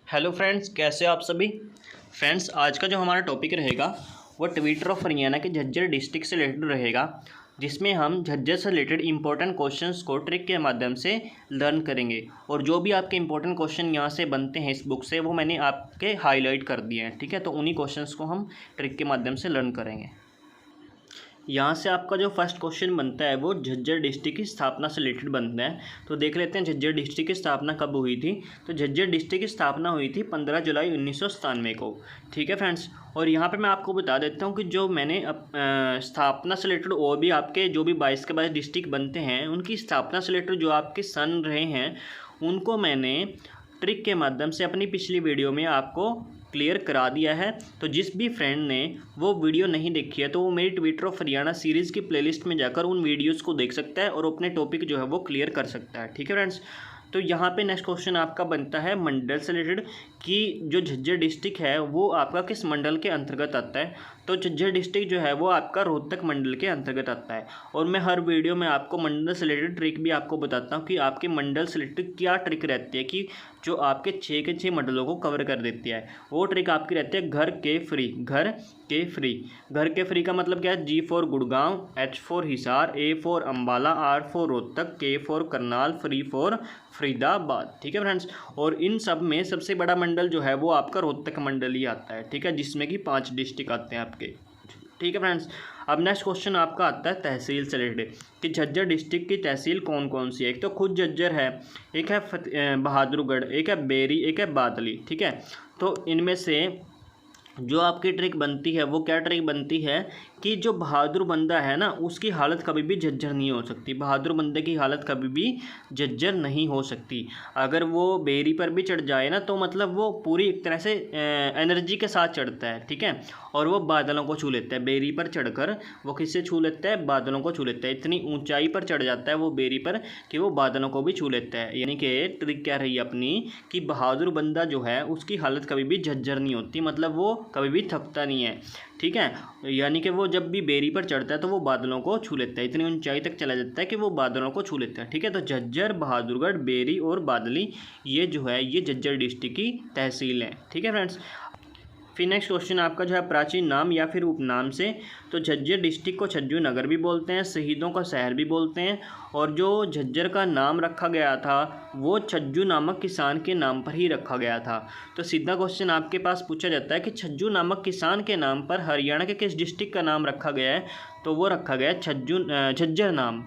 Hello friends, कैसे हो आप सभी। फ्रेंड्स, आज का जो हमारा टॉपिक रहेगा वो ट्विटर ऑफ हरियाणा के झज्जर डिस्ट्रिक्ट से रिलेटेड रहेगा, जिसमें हम झज्जर से रिलेटेड इंपॉर्टेंट क्वेश्चंस को ट्रिक के माध्यम से लर्न करेंगे। और जो भी आपके इंपॉर्टेंट क्वेश्चन यहाँ से बनते हैं इस बुक से, वो मैंने आपके हाईलाइट कर दिए हैं। ठीक है, तो उन्हीं क्वेश्चंस को हम ट्रिक के माध्यम से लर्न करेंगे। यहाँ से आपका जो फर्स्ट क्वेश्चन बनता है वो झज्जर डिस्ट्रिक्ट की स्थापना से रिलेटेड बनता है। तो देख लेते हैं झज्जर डिस्ट्रिक्ट की स्थापना कब हुई थी। तो झज्जर डिस्ट्रिक्ट की स्थापना हुई थी 15 जुलाई 1997 को। ठीक है फ्रेंड्स, और यहाँ पे मैं आपको बता देता हूँ कि जो मैंने स्थापना से रिलेटेड और भी आपके जो भी 22 के 22 डिस्ट्रिक्ट बनते हैं, उनकी स्थापना से रिलेटेड जो आपके सन रहे हैं उनको मैंने ट्रिक के माध्यम से अपनी पिछली वीडियो में आपको क्लियर करा दिया है। तो जिस भी फ्रेंड ने वो वीडियो नहीं देखी है तो वो मेरी ट्विटर ऑफ हरियाणा सीरीज़ की प्लेलिस्ट में जाकर उन वीडियोस को देख सकता है और अपने टॉपिक जो है वो क्लियर कर सकता है। ठीक है फ्रेंड्स, तो यहाँ पे नेक्स्ट क्वेश्चन आपका बनता है मंडल से रिलेटेड कि जो झज्जर डिस्ट्रिक्ट है वो आपका किस मंडल के अंतर्गत आता है। तो झज्जर डिस्ट्रिक्ट जो है वो आपका रोहतक मंडल के अंतर्गत आता है। और मैं हर वीडियो में आपको मंडल से रिलेटेड ट्रिक भी आपको बताता हूँ कि आपके मंडल से रिलेटेड क्या ट्रिक रहती है कि जो आपके 6 के 6 मंडलों को कवर कर देती है। वो ट्रिक आपकी रहती है घर के फ्री। घर के फ्री, घर के फ्री का मतलब क्या है। G for Gurgaon, H for Hisar, A for Ambala, R for Rohtak, K for Karnal, free for Faridabad. ठीक है फ्रेंड्स, और इन सब में सबसे बड़ा मंडल जो है वो आपका रोहतक मंडल ही आता है। ठीक है, जिसमें कि 5 डिस्ट्रिक्ट आते हैं आपके। ठीक है फ्रेंड्स, अब नेक्स्ट क्वेश्चन आपका आता है तहसील से रिलेटेड कि झज्जर डिस्ट्रिक्ट की तहसील कौन कौन सी है। एक तो खुद झज्जर है, एक है बहादुरगढ़, एक है बेरी, एक है बादली। ठीक है, तो इनमें से जो आपकी ट्रिक बनती है वो क्या ट्रिक बनती है कि जो बहादुर बंदा है ना उसकी हालत कभी भी झज्जर नहीं हो सकती। बहादुर बंदे की हालत कभी भी झज्जर नहीं हो सकती। अगर वो बेरी पर भी चढ़ जाए ना तो मतलब वो पूरी एक तरह से एनर्जी के साथ चढ़ता है। ठीक है, और वो बादलों को छू लेता है। बेरी पर चढ़कर वो किससे छू लेता है, बादलों को छू लेता है। इतनी ऊंचाई पर चढ़ जाता है वो बेरी पर कि वो बादलों को भी छू लेता है। यानी कि ट्रिक क्या रही अपनी कि बहादुर बंदा जो है उसकी हालत कभी भी झज्जर नहीं होती, मतलब वो कभी भी थकता नहीं है। ठीक है, यानी कि वो जब भी बेरी पर चढ़ता है तो वो बादलों को छू लेता है, इतनी ऊंचाई तक चला जाता है कि वो बादलों को छू लेता है। ठीक है, तो झज्जर, बहादुरगढ़, बेरी और बादली ये जो है ये झज्जर डिस्ट्रिक्ट की तहसील है। ठीक है फ्रेंड्स, फिर नेक्स्ट क्वेश्चन आपका जो है प्राचीन नाम या फिर उपनाम से। तो झज्जर डिस्ट्रिक्ट को छज्जू नगर भी बोलते हैं, शहीदों का शहर भी बोलते हैं, और जो झज्जर का नाम रखा गया था वो छज्जू नामक किसान के नाम पर ही रखा गया था। तो सीधा क्वेश्चन आपके पास पूछा जाता है कि छज्जू नामक किसान के नाम पर हरियाणा के किस डिस्ट्रिक्ट का नाम रखा गया है। तो वो रखा गया झज्जर नाम।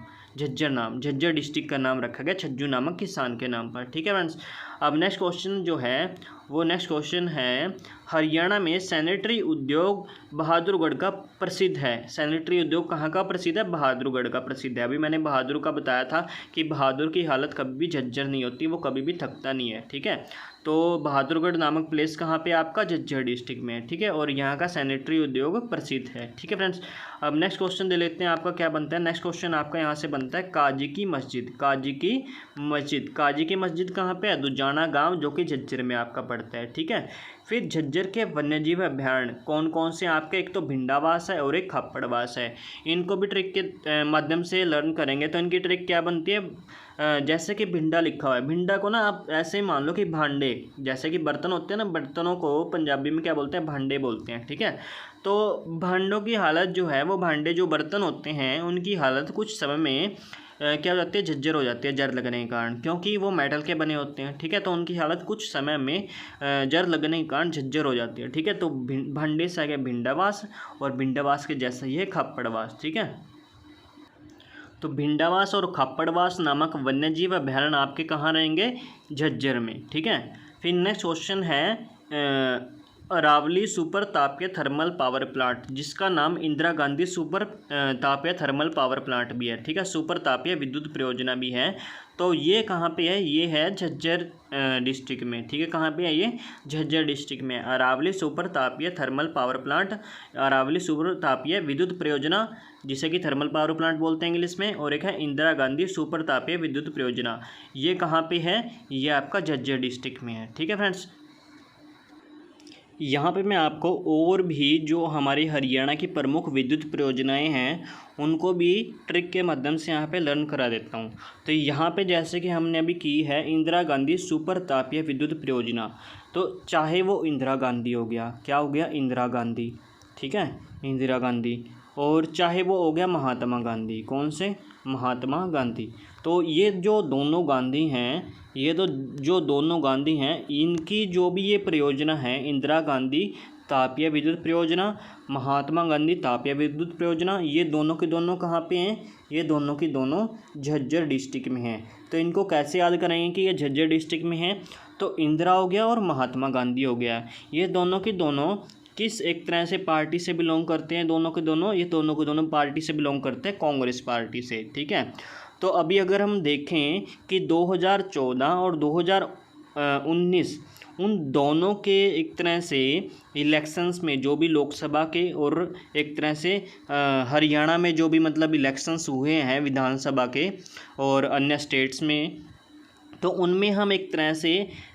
झज्जर डिस्ट्रिक्ट का नाम रखा गया छज्जू नामक किसान के नाम पर। ठीक है फ्रेंड्स, अब नेक्स्ट क्वेश्चन जो है वो नेक्स्ट क्वेश्चन है हरियाणा में सैनिटरी उद्योग बहादुरगढ़ का प्रसिद्ध है। सैनिटरी उद्योग कहाँ का प्रसिद्ध है, बहादुरगढ़ का प्रसिद्ध है। अभी मैंने बहादुर का बताया था कि बहादुर की हालत कभी भी झज्जर नहीं होती, वो कभी भी थकता नहीं है। ठीक है, तो बहादुरगढ़ नामक प्लेस कहाँ पे आपका झज्जर डिस्ट्रिक्ट में है। ठीक है, और यहाँ का सैनिटरी उद्योग प्रसिद्ध है। ठीक है फ्रेंड्स, अब नेक्स्ट क्वेश्चन दे लेते हैं आपका क्या बनता है। नेक्स्ट क्वेश्चन आपका यहाँ से बनता है काजी की मस्जिद। काजी की मस्जिद, काजी की मस्जिद कहाँ पे है, दुजाना गाँव, जो कि झज्जर में आपका पड़ता है। ठीक है, फिर झज्जर के वन्यजीव अभयारण्य कौन कौन से आपके, एक तो भिंडावास है और एक खापड़वास है। इनको भी ट्रिक के माध्यम से लर्न करेंगे। तो इनकी ट्रिक क्या बनती है, जैसे कि भिंडा लिखा हुआ है, भिंडा को ना आप ऐसे ही मान लो कि भांडे, जैसे कि बर्तन होते हैं ना, बर्तनों को पंजाबी में क्या बोलते हैं, भांडे बोलते हैं। ठीक है, तो भांडों की हालत जो है वो भांडे जो बर्तन होते हैं उनकी हालत कुछ समय में क्या हो जाती है, झज्जर हो जाती है जर लगने के कारण, क्योंकि वो मेटल के बने होते हैं। ठीक है, तो उनकी हालत कुछ समय में जर लगने के कारण झज्जर हो जाती है। ठीक है, तो भांडे से आ गया भिंडावास, और भिंडावास के जैसा ही है खापड़वास। ठीक है, तो भिंडावास और खापड़वास नामक वन्यजीव अभयारण्य आपके कहाँ रहेंगे, झज्जर में। ठीक है, फिर नेक्स्ट क्वेश्चन है अरावली सुपर तापीय थर्मल पावर प्लांट, जिसका नाम इंदिरा गांधी सुपर तापीय थर्मल पावर प्लांट भी है। ठीक है, सुपर तापीय विद्युत परियोजना भी है। तो ये कहाँ पे है, ये है झज्जर डिस्ट्रिक्ट में। ठीक है, कहाँ पे है ये, झज्जर डिस्ट्रिक्ट में। अरावली सुपर तापीय thermal power plant, Aravali super तापीय विद्युत परियोजना, जिसे कि थर्मल पावर प्लांट बोलते हैं इंग्लिश में, और एक है इंदिरा गांधी सुपर तापीय विद्युत परियोजना। ये कहाँ पे है, ये आपका झज्जर डिस्ट्रिक्ट में है। ठीक है फ्रेंड्स, यहाँ पे मैं आपको और भी जो हमारी हरियाणा की प्रमुख विद्युत परियोजनाएं हैं उनको भी ट्रिक के माध्यम से यहाँ पे लर्न करा देता हूँ। तो यहाँ पे जैसे कि हमने अभी की है इंदिरा गांधी सुपर तापीय विद्युत परियोजना, तो चाहे वो इंदिरा गांधी हो गया, क्या हो गया, इंदिरा गांधी, ठीक है, इंदिरा गांधी, और चाहे वो हो गया महात्मा गांधी, कौन से, महात्मा गांधी। तो ये जो दोनों गांधी हैं, ये तो जो दोनों गांधी हैं, इनकी जो भी ये परियोजना है, इंदिरा गांधी तापीय विद्युत परियोजना, महात्मा गांधी तापीय विद्युत परियोजना, ये दोनों के दोनों कहाँ पे हैं, ये दोनों की दोनों झज्जर डिस्ट्रिक्ट में हैं। तो इनको कैसे याद करेंगे कि ये झज्जर डिस्ट्रिक्ट में है, तो इंदिरा हो गया और महात्मा गांधी हो गया, ये दोनों के दोनों किस एक तरह से पार्टी से बिलोंग करते हैं, दोनों के दोनों, ये दोनों के दोनों पार्टी से बिलोंग करते हैं, कांग्रेस पार्टी से, ठीक है। तो अभी अगर हम देखें कि 2014 और 2019 उन दोनों के एक तरह से इलेक्शंस में जो भी लोकसभा के और एक तरह से हरियाणा में जो भी मतलब इलेक्शंस हुए हैं विधानसभा के और अन्य स्टेट्स में, तो उनमें हम एक तरह से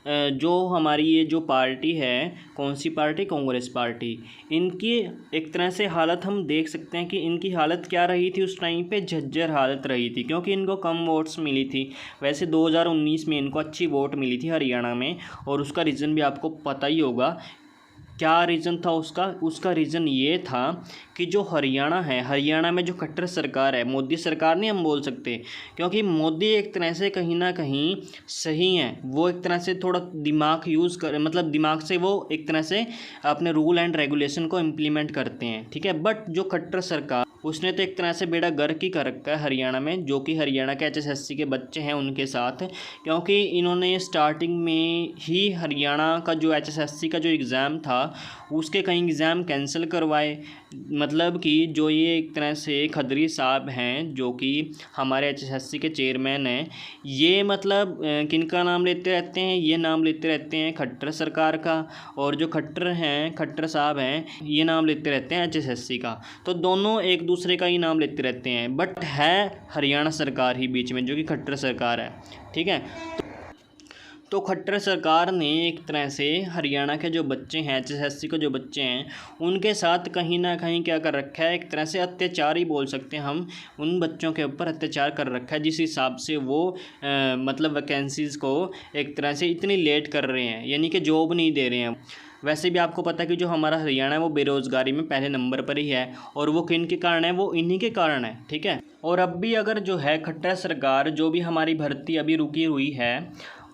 जो हमारी ये जो पार्टी है, कौन सी पार्टी, कांग्रेस पार्टी, इनकी एक तरह से हालत हम देख सकते हैं कि इनकी हालत क्या रही थी उस टाइम पे, झज्जर हालत रही थी, क्योंकि इनको कम वोट्स मिली थी। वैसे 2019 में इनको अच्छी वोट मिली थी हरियाणा में, और उसका रीज़न भी आपको पता ही होगा। क्या रीज़न था उसका रीज़न ये था कि जो हरियाणा है, हरियाणा में जो खट्टर सरकार है, मोदी सरकार नहीं हम बोल सकते, क्योंकि मोदी एक तरह से कहीं ना कहीं सही है, वो एक तरह से थोड़ा दिमाग यूज़ कर, मतलब दिमाग से वो एक तरह से अपने रूल एंड रेगुलेशन को इम्प्लीमेंट करते हैं, ठीक है। बट जो खट्टर सरकार, उसने तो एक तरह से बेड़ा गर्क ही कर रखा है हरियाणा में, जो कि हरियाणा के HSSC के बच्चे हैं उनके साथ, क्योंकि इन्होंने स्टार्टिंग में ही हरियाणा का जो HSSC का जो एग्ज़ाम था उसके कई एग्ज़ाम कैंसिल करवाए। मतलब कि जो ये एक तरह से खदरी साहब हैं जो कि हमारे HSSC के चेयरमैन हैं, ये मतलब किनका नाम लेते रहते हैं, ये नाम लेते रहते हैं खट्टर सरकार का, और जो खट्टर हैं, खट्टर साहब हैं, ये नाम लेते रहते हैं HSSC का। तो दोनों एक दूसरे का ही नाम लेते रहते हैं, बट है हरियाणा सरकार ही बीच में जो कि खट्टर सरकार है, ठीक है। तो खट्टर सरकार ने एक तरह से हरियाणा के जो बच्चे हैं, HSSC के जो बच्चे हैं, उनके साथ कहीं ना कहीं क्या कर रखा है, एक तरह से अत्याचार ही बोल सकते हैं हम, उन बच्चों के ऊपर अत्याचार कर रखा है, जिस हिसाब से वो मतलब वैकेंसीज़ को एक तरह से इतनी लेट कर रहे हैं, यानी कि जॉब नहीं दे रहे हैं। वैसे भी आपको पता है कि जो हमारा हरियाणा है वो बेरोज़गारी में पहले नंबर पर ही है, और वो किन के कारण है, वो इन्हीं के कारण है, ठीक है। और अब भी अगर जो है खट्टर सरकार जो भी हमारी भर्ती अभी रुकी हुई है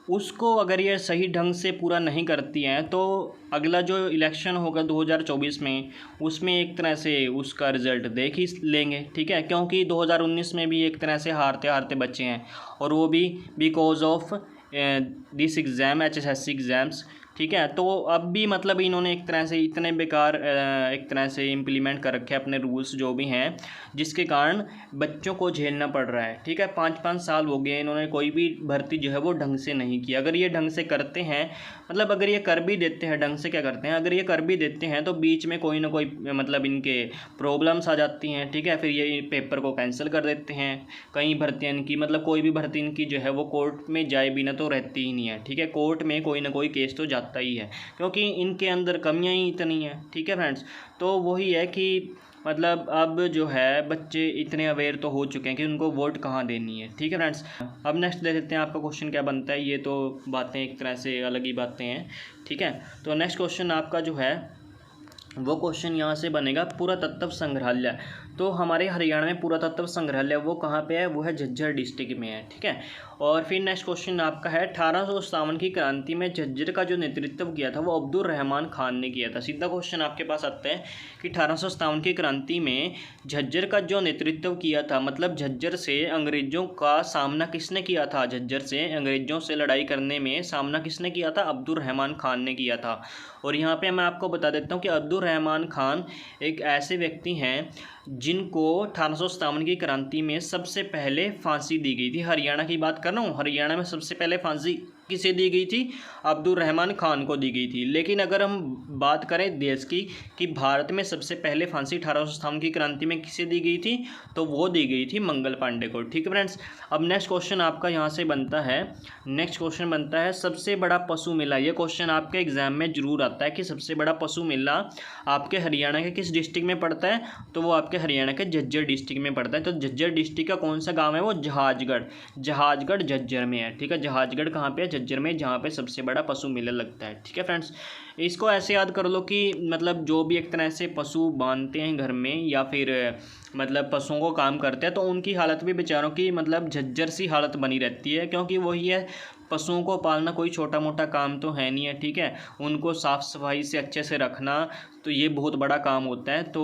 उसको अगर ये सही ढंग से पूरा नहीं करती हैं, तो अगला जो इलेक्शन होगा 2024 में, उसमें एक तरह से उसका रिज़ल्ट देख ही लेंगे, ठीक है। क्योंकि 2019 में भी एक तरह से हारते हारते बचे हैं, और वो भी because of this exam, HSSC exams, ठीक है। तो अब भी मतलब इन्होंने एक तरह से इतने बेकार एक तरह से इम्प्लीमेंट कर रखे अपने रूल्स जो भी हैं, जिसके कारण बच्चों को झेलना पड़ रहा है, ठीक है। 5-5 साल हो गए इन्होंने कोई भी भर्ती जो है वो ढंग से नहीं की। अगर ये ढंग से करते हैं, मतलब अगर ये कर भी देते हैं, ढंग से क्या करते हैं, अगर ये कर भी देते हैं तो बीच में कोई ना कोई मतलब इनके प्रॉब्लम्स आ जाती हैं, ठीक है। फिर ये पेपर को कैंसिल कर देते हैं। कई भर्तियाँ इनकी, मतलब कोई भी भर्ती इनकी जो है वो कोर्ट में जाए बिना तो रहती ही नहीं है, ठीक है। कोर्ट में कोई ना कोई केस तो जाता ही है, क्योंकि इनके अंदर कमियां ही इतनी हैं, ठीक है फ्रेंड्स। तो वही है कि मतलब अब जो है बच्चे इतने अवेयर तो हो चुके हैं कि उनको वोट कहाँ देनी है, ठीक है फ्रेंड्स। अब नेक्स्ट दे देते हैं, आपका क्वेश्चन क्या बनता है, ये तो बातें एक तरह से अलग ही बातें हैं, ठीक है। तो नेक्स्ट क्वेश्चन आपका जो है वो क्वेश्चन यहाँ से बनेगा, पुरातत्व संग्रहालय। तो हमारे हरियाणा में पुरातत्व संग्रहालय वो कहाँ पे है, वो है झज्जर डिस्ट्रिक्ट में है, ठीक है। और फिर नेक्स्ट क्वेश्चन आपका है 1857 की क्रांति में झज्जर का जो नेतृत्व किया था वो अब्दुल रहमान खान ने किया था। सीधा क्वेश्चन आपके पास आता है कि 1857 की क्रांति में झज्जर का जो नेतृत्व किया था, मतलब झज्जर से अंग्रेजों का सामना किसने किया था, झज्जर से अंग्रेजों से लड़ाई करने में सामना किसने किया था, अब्दुल रहमान खान ने किया था। और यहाँ पे मैं आपको बता देता हूँ कि अब्दुल रहमान खान एक ऐसे व्यक्ति हैं जिनको 1857 की क्रांति में सबसे पहले फांसी दी गई थी। हरियाणा की बात कर रहा हूँ, हरियाणा में सबसे पहले फांसी किसे दी गई थी? अब्दुल रहमान खान को दी गई थी। लेकिन अगर हम बात करें देश की कि भारत में सबसे पहले फांसी 1857 की क्रांति में किसे दी गई थी, तो वो दी गई थी मंगल पांडे को। ठीक है फ्रेंड्स, अब नेक्स्ट क्वेश्चन आपका यहाँ से बनता है, नेक्स्ट क्वेश्चन बनता है सबसे बड़ा पशु मेला। ये क्वेश्चन आपके एग्जाम में जरूर आता है कि सबसे बड़ा पशु मेला आपके हरियाणा के किस डिस्ट्रिक्ट में पड़ता है, तो वो आपके हरियाणा के झज्जर डिस्ट्रिक्ट में पड़ता है। तो झज्जर डिस्ट्रिक्ट का कौन सा गाँव है? वो जहाजगढ़, जहाजगढ़ झज्जर में है। ठीक है, जहाजगढ़ कहाँ पे है? झज्जर में, जहाँ पे सबसे बड़ा पशु मेला लगता है। ठीक है फ्रेंड्स, इसको ऐसे याद कर लो कि मतलब जो भी एक तरह से पशु बांधते हैं घर में या फिर मतलब पशुओं को काम करते हैं, तो उनकी हालत भी बेचारों की मतलब झज्जर सी हालत बनी रहती है, क्योंकि वही है, पशुओं को पालना कोई छोटा मोटा काम तो है नहीं है। ठीक है, उनको साफ़ सफाई से अच्छे से रखना, तो ये बहुत बड़ा काम होता है। तो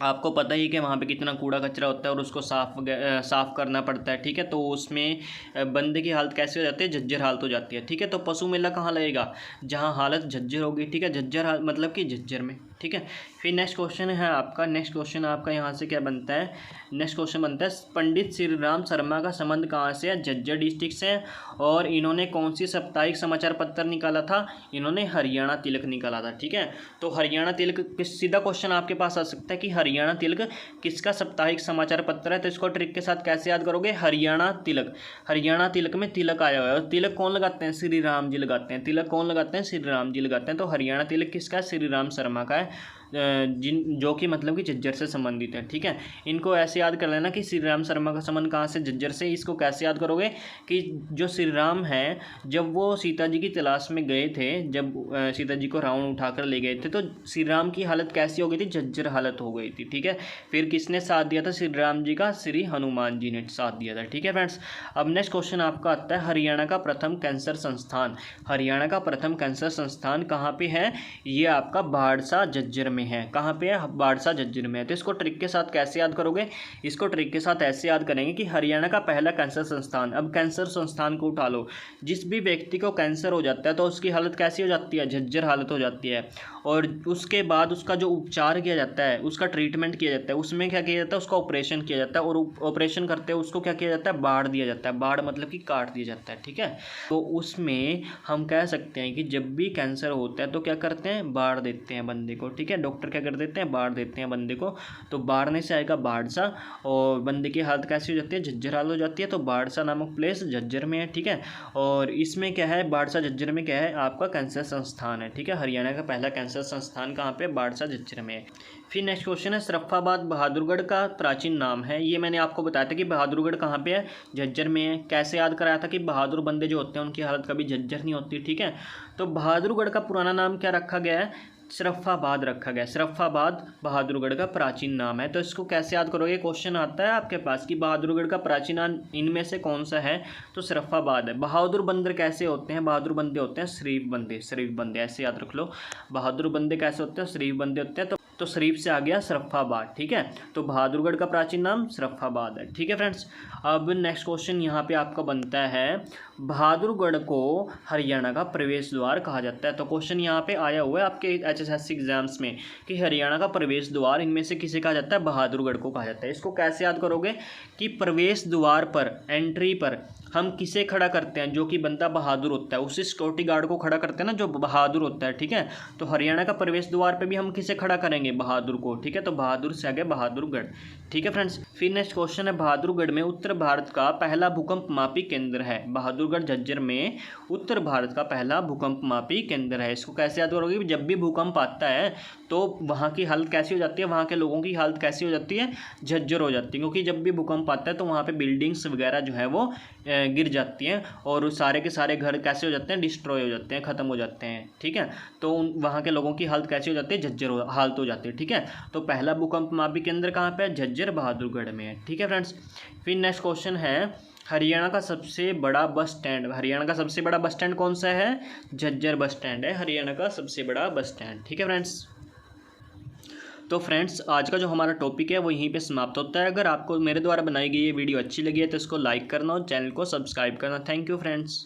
आपको पता ही कि वहाँ पे कितना कूड़ा कचरा होता है और उसको साफ़ करना पड़ता है। ठीक है, तो उसमें बंदे की हालत कैसे हो जाती है? झज्जर हालत हो जाती है। ठीक है, तो पशु मेला कहाँ लगेगा? जहाँ हालत झज्जर होगी। ठीक है, झज्जर मतलब कि झज्जर में। ठीक है, फिर नेक्स्ट क्वेश्चन है आपका, नेक्स्ट क्वेश्चन आपका यहाँ से क्या बनता है? नेक्स्ट क्वेश्चन बनता है पंडित श्री राम शर्मा का संबंध कहाँ से है? झज्जर डिस्ट्रिक्ट से। और इन्होंने कौन सी साप्ताहिक समाचार पत्र निकाला था? इन्होंने हरियाणा तिलक निकाला था। ठीक है, तो हरियाणा तिलक किस, सीधा क्वेश्चन आपके पास आ सकता है कि हरियाणा तिलक किसका साप्ताहिक समाचार पत्र है? तो इसको ट्रिक के साथ कैसे याद करोगे? हरियाणा तिलक, हरियाणा तिलक में तिलक आया हुआ है, और तिलक कौन लगाते हैं? श्री राम जी लगाते हैं। तिलक कौन लगाते हैं? श्री राम जी लगाते हैं। तो हरियाणा तिलक किसका है? श्री राम शर्मा का है, जो कि मतलब कि झज्जर से संबंधित है। ठीक है, इनको ऐसे याद कर लेना कि श्री राम शर्मा का संबंध कहाँ से? झज्जर से। इसको कैसे याद करोगे कि जो श्री राम है, जब वो सीता जी की तलाश में गए थे, जब सीता जी को रावण उठाकर ले गए थे, तो श्री राम की हालत कैसी हो गई थी? झज्जर हालत हो गई थी। ठीक है, फिर किसने साथ दिया था श्री राम जी का? श्री हनुमान जी ने साथ दिया था। ठीक है फ्रेंड्स, अब नेक्स्ट क्वेश्चन आपका आता है हरियाणा का प्रथम कैंसर संस्थान। हरियाणा का प्रथम कैंसर संस्थान कहाँ पे है? ये आपका बाड़सा झज्जर में है। कहाँ पे है? बाड़सा झज्जर में है। तो इसको ट्रिक के साथ कैसे याद करोगे? इसको ट्रिक के साथ ऐसे याद करेंगे कि हरियाणा का पहला कैंसर संस्थान। अब कैंसर संस्थान को उठा लो, जिस भी व्यक्ति को कैंसर हो जाता है तो उसकी हालत कैसी हो जाती है? झज्जर हालत हो जाती है। और उसके बाद उसका जो उपचार किया जाता है, उसका ट्रीटमेंट किया जाता है, उसमें क्या किया जाता है? उसका ऑपरेशन किया जाता है, और ऑपरेशन करते हैं उसको क्या किया जाता है? बाढ़ दिया जाता है। बाढ़ मतलब कि काट दिया जाता है। ठीक है, तो उसमें हम कह सकते हैं कि जब भी कैंसर होता है तो क्या करते हैं? बाढ़ देते हैं बंदे को। ठीक है, डॉक्टर क्या कर देते हैं? बाढ़ देते हैं बंदे को। तो बाढ़ने से आएगा बाड़सा, और बंदे की हालत कैसी हो जाती है? झज्जर हालत हो जाती है। तो बाड़सा नामक प्लेस झज्जर में है। ठीक है, और इसमें क्या है? बाड़सा झज्जर में क्या है? आपका कैंसर संस्थान है। ठीक है, हरियाणा का पहला कैंसर संस्थान कहाँ पे? बाड़सा झज्जर में है। फिर नेक्स्ट क्वेश्चन है सरफ्फाबाद बहादुरगढ़ का प्राचीन नाम है। ये मैंने आपको बताया था कि बहादुरगढ़ कहाँ पे है? झज्जर में है। कैसे याद कराया था कि बहादुर बंदे जो होते हैं उनकी हालत कभी झज्जर नहीं होती। ठीक है, तो बहादुरगढ़ का पुराना नाम क्या रखा गया है? सरफ्फाबाद रखा गया। सरफ्फाबाद बहादुरगढ़ का प्राचीन नाम है। तो इसको कैसे याद करोगे? क्वेश्चन आता है आपके पास कि बहादुरगढ़ का प्राचीन नाम इनमें से कौन सा है? तो सरफ्फाबाद है। बहादुर बंदर कैसे होते हैं? बहादुर बंदे होते हैं शरीफ बंदे, शरीफ बंदे, ऐसे याद रख लो। बहादुर बंदे कैसे होते हैं? शरीफ बंदे होते हैं। तो शरीफ से आ गया सरफ्फाबाद। ठीक है, तो बहादुरगढ़ का प्राचीन नाम सरफ्फाबाद है। ठीक है फ्रेंड्स, अब नेक्स्ट क्वेश्चन यहाँ पे आपका बनता है बहादुरगढ़ को हरियाणा का प्रवेश द्वार कहा जाता है। तो क्वेश्चन यहाँ पे आया हुआ है आपके HSSC एग्जाम्स में कि हरियाणा का प्रवेश द्वार इनमें से किसे कहा जाता है? बहादुरगढ़ को कहा जाता है। इसको कैसे याद करोगे कि प्रवेश द्वार पर, एंट्री पर हम किसे खड़ा करते हैं? जो कि बंदा बहादुर होता है, उसी सिक्योरिटी गार्ड को खड़ा करते हैं ना जो बहादुर होता है। ठीक है, तो हरियाणा का प्रवेश द्वार पे भी हम किसे खड़ा करेंगे? बहादुर को। ठीक है, तो बहादुर से आगे बहादुरगढ़। ठीक है फ्रेंड्स, फिर नेक्स्ट क्वेश्चन है बहादुरगढ़ में उत्तर भारत का पहला भूकंप मापी केंद्र है। बहादुरगढ़ झज्जर में उत्तर भारत का पहला भूकंप मापी केंद्र है। इसको कैसे याद करोगे? जब भी भूकंप आता है तो वहाँ की हालत कैसी हो जाती है? वहाँ के लोगों की हालत कैसी हो जाती है? झज्जर हो जाती है, क्योंकि जब भी भूकंप आता है तो वहाँ पे बिल्डिंग्स वगैरह जो है वो गिर जाती हैं, और सारे के सारे घर कैसे हो जाते हैं? डिस्ट्रॉय हो जाते हैं, ख़त्म हो जाते हैं। ठीक है, तो वहाँ के लोगों की हालत कैसी हो जाती है? झज्जर हालत हो जाती है। ठीक है, तो पहला भूकंप मापी केंद्र कहाँ पे है? झज्जर बहादुरगढ़ में है। ठीक है फ्रेंड्स, फिर नेक्स्ट क्वेश्चन है हरियाणा का सबसे बड़ा बस स्टैंड। हरियाणा का सबसे बड़ा बस स्टैंड कौन सा है? झज्जर बस स्टैंड है हरियाणा का सबसे बड़ा बस स्टैंड। ठीक है फ्रेंड्स, तो फ्रेंड्स आज का जो हमारा टॉपिक है वो यहीं पे समाप्त होता है। अगर आपको मेरे द्वारा बनाई गई ये वीडियो अच्छी लगी है तो इसको लाइक करना और चैनल को सब्सक्राइब करना। Thank you friends.